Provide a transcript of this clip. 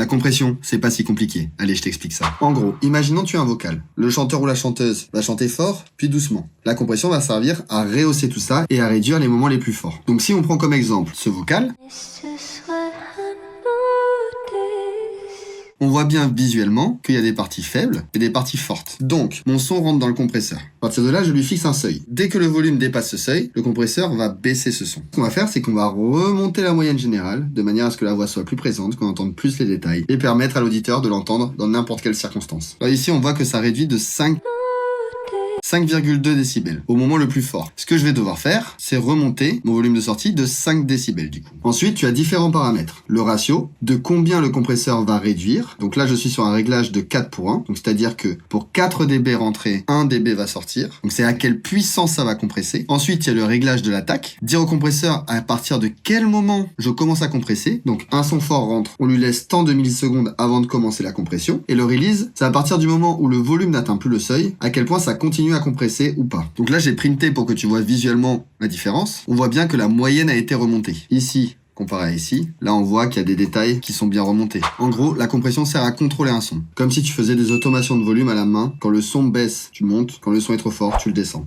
La compression, c'est pas si compliqué. Allez, je t'explique ça. En gros, imaginons tu as un vocal. Le chanteur ou la chanteuse va chanter fort, puis doucement. La compression va servir à rehausser tout ça et à réduire les moments les plus forts. Donc si on prend comme exemple ce vocal, on voit bien visuellement qu'il y a des parties faibles et des parties fortes. Donc, mon son rentre dans le compresseur. À partir de là, je lui fixe un seuil. Dès que le volume dépasse ce seuil, le compresseur va baisser ce son. Ce qu'on va faire, c'est qu'on va remonter la moyenne générale, de manière à ce que la voix soit plus présente, qu'on entende plus les détails, et permettre à l'auditeur de l'entendre dans n'importe quelle circonstance. Alors ici, on voit que ça réduit de 5,2 décibels, au moment le plus fort. Ce que je vais devoir faire, c'est remonter mon volume de sortie de 5 décibels du coup. Ensuite, tu as différents paramètres. Le ratio, de combien le compresseur va réduire. Donc là, je suis sur un réglage de 4 pour 1. Donc c'est-à-dire que pour 4 dB rentrés, 1 dB va sortir. Donc c'est à quelle puissance ça va compresser. Ensuite, il y a le réglage de l'attaque. Dire au compresseur à partir de quel moment je commence à compresser. Donc un son fort rentre, on lui laisse tant de millisecondes avant de commencer la compression. Et le release, c'est à partir du moment où le volume n'atteint plus le seuil, à quel point ça continue à compresser ou pas. Donc là, j'ai printé pour que tu vois visuellement la différence. On voit bien que la moyenne a été remontée. Ici, comparé à ici, là on voit qu'il y a des détails qui sont bien remontés. En gros, la compression sert à contrôler un son. Comme si tu faisais des automations de volume à la main. Quand le son baisse, tu montes. Quand le son est trop fort, tu le descends.